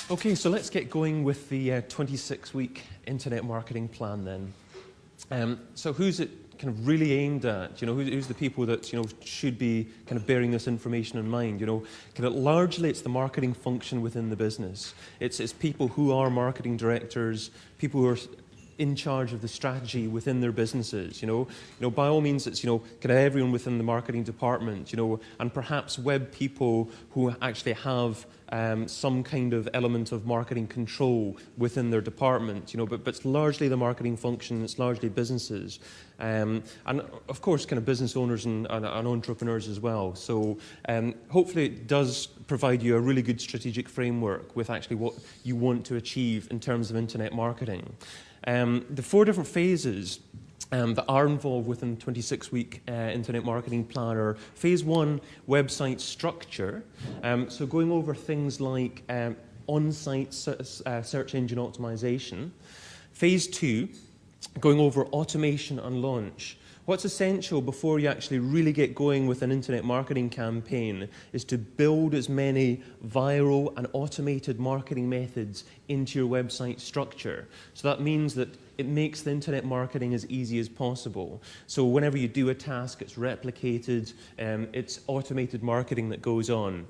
Okay, so let's get going with the 26-week internet marketing plan then. So who's it kind of really aimed at? You know, who's the people that, you know, should be kind of bearing this information in mind? You know, kind of largely it's the marketing function within the business. It's people who are marketing directors, people who are in charge of the strategy within their businesses, you know, by all means it's, you know, kind of everyone within the marketing department, you know, and perhaps web people who actually have some kind of element of marketing control within their department, you know, but it's largely the marketing function, it's largely businesses. And of course, kind of business owners and entrepreneurs as well. So hopefully it does provide you a really good strategic framework with actually what you want to achieve in terms of internet marketing. The 4 different phases that are involved within the 26-week internet marketing plan are phase 1, website structure. So going over things like on-site search engine optimization. Phase 2, going over automation and launch. What's essential before you actually really get going with an internet marketing campaign is to build as many viral and automated marketing methods into your website structure. So that means that it makes the internet marketing as easy as possible. So whenever you do a task, it's replicated, it's automated marketing that goes on.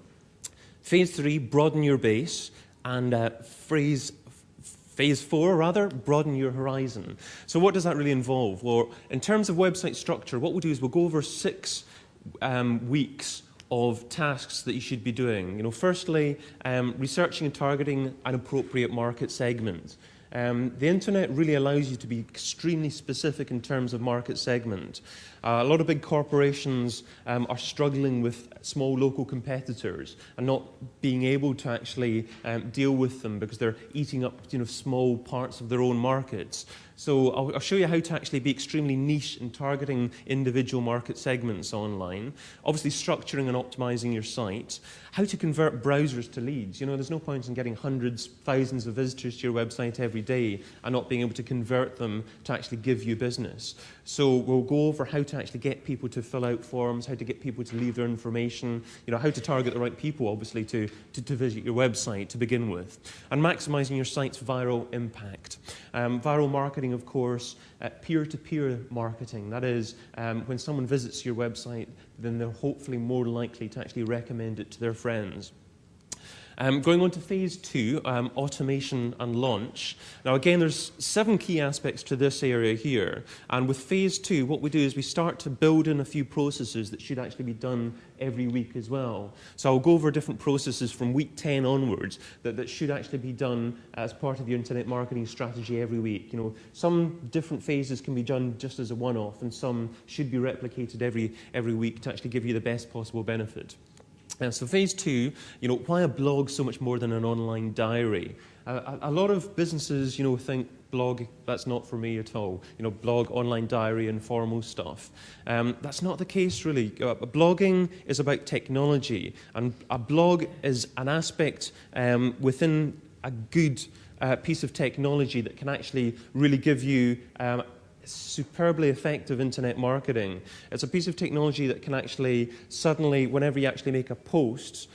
Phase 3, broaden your base, and Phase 4, rather, broaden your horizon. So what does that really involve? Well, in terms of website structure, what we'll do is we'll go over 6 weeks of tasks that you should be doing. You know, firstly, researching and targeting an appropriate market segment. The internet really allows you to be extremely specific in terms of market segment. A lot of big corporations are struggling with small local competitors and not being able to actually deal with them because they're eating up, you know, small parts of their own markets. So I'll show you how to actually be extremely niche in targeting individual market segments online. Obviously structuring and optimizing your site. How to convert browsers to leads. You know, there's no point in getting hundreds, thousands of visitors to your website every day and not being able to convert them to actually give you business. So we'll go over how to actually get people to fill out forms, how to get people to leave their information, you know, how to target the right people, obviously, to visit your website to begin with. And maximizing your site's viral impact. Viral marketing, of course, peer-to-peer marketing. That is, when someone visits your website, then they're hopefully more likely to actually recommend it to their friends. Going on to phase 2, automation and launch. Now again, there's 7 key aspects to this area here. And with phase 2, what we do is we start to build in a few processes that should actually be done every week as well. So I'll go over different processes from week 10 onwards that should actually be done as part of your internet marketing strategy every week. You know, some different phases can be done just as a one-off, and some should be replicated every week to actually give you the best possible benefit. So phase 2, you know, why a blog so much more than an online diary? A lot of businesses, you know, think blog, that's not for me at all. You know, blog, online diary, informal stuff. That's not the case, really. Blogging is about technology, and a blog is an aspect within a good piece of technology that can actually really give you superbly effective internet marketing. It's a piece of technology that can actually suddenly, whenever you actually make a post,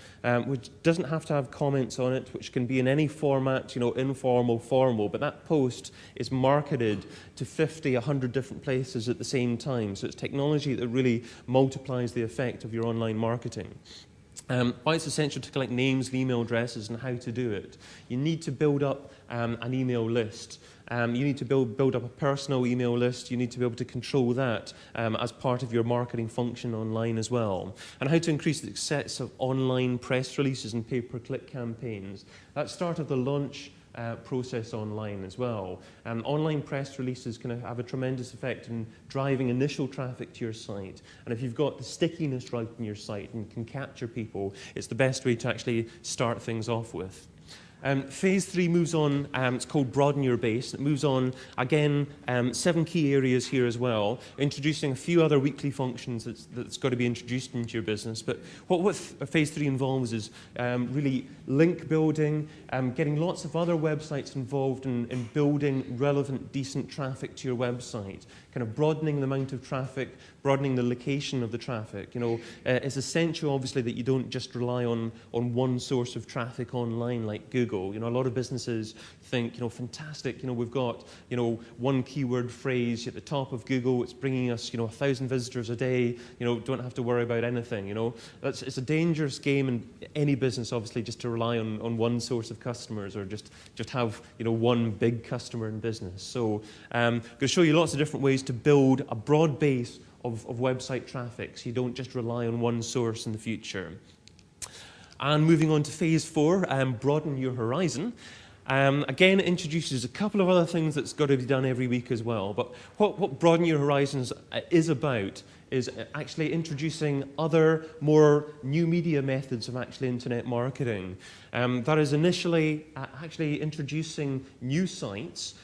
which doesn't have to have comments on it, which can be in any format, you know, informal, formal, but that post is marketed to 50, 100 different places at the same time. So it's technology that really multiplies the effect of your online marketing. Why it's essential to collect names, email addresses, and how to do it. You need to build up an email list. You need to build up a personal email list. You need to be able to control that as part of your marketing function online as well. And how to increase the success of online press releases and pay-per-click campaigns. That's start of the launch process online as well. Online press releases can have a tremendous effect in driving initial traffic to your site. And if you've got the stickiness right in your site and can capture people, it's the best way to actually start things off with. Phase 3 moves on, it's called Broaden Your Base. It moves on, again, 7 key areas here as well, introducing a few other weekly functions that's got to be introduced into your business. But what Phase 3 involves is really link building, getting lots of other websites involved in building relevant, decent traffic to your website, kind of broadening the amount of traffic, broadening the location of the traffic. It's essential, obviously, that you don't just rely on one source of traffic online like Google. A lot of businesses think, fantastic, we've got, one keyword phrase at the top of Google, it's bringing us, 1,000 visitors a day, don't have to worry about anything, It's a dangerous game in any business, obviously, just to rely on one source of customers or just have, one big customer in business. So I'm going to show you lots of different ways to build a broad base of website traffic so you don't just rely on one source in the future. And moving on to Phase 4, broaden your horizon. Again, it introduces a couple of other things that's got to be done every week as well. But what Broaden Your Horizons is about is actually introducing other, more new media methods of actually internet marketing. That is initially actually introducing new sites,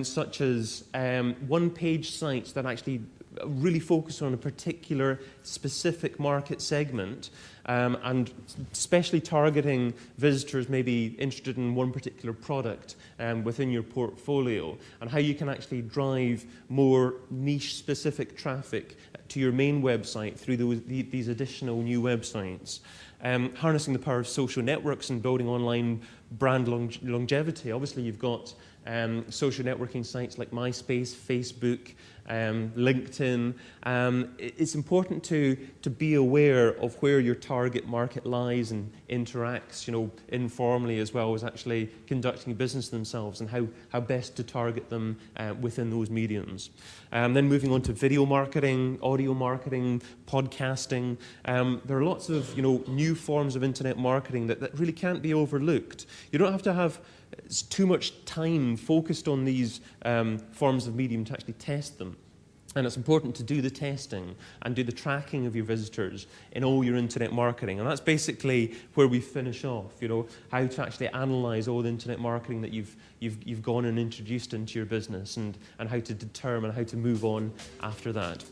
such as one-page sites that actually really focus on a particular specific market segment, and especially targeting visitors maybe interested in one particular product within your portfolio, and how you can actually drive more niche specific traffic to your main website through these additional new websites. Harnessing the power of social networks and building online brand longevity. Obviously, you've got social networking sites like MySpace, Facebook, LinkedIn. It's important to be aware of where your target market lies and interacts, informally as well as actually conducting business themselves, and how best to target them within those mediums. Then moving on to video marketing, audio marketing, podcasting. There are lots of new forms of internet marketing that really can't be overlooked. You don't have to have too much time focused on these forms of medium to actually test them. And it's important to do the testing and do the tracking of your visitors in all your internet marketing. And that's basically where we finish off, how to actually analyze all the internet marketing that you've gone and introduced into your business, and how to determine how to move on after that.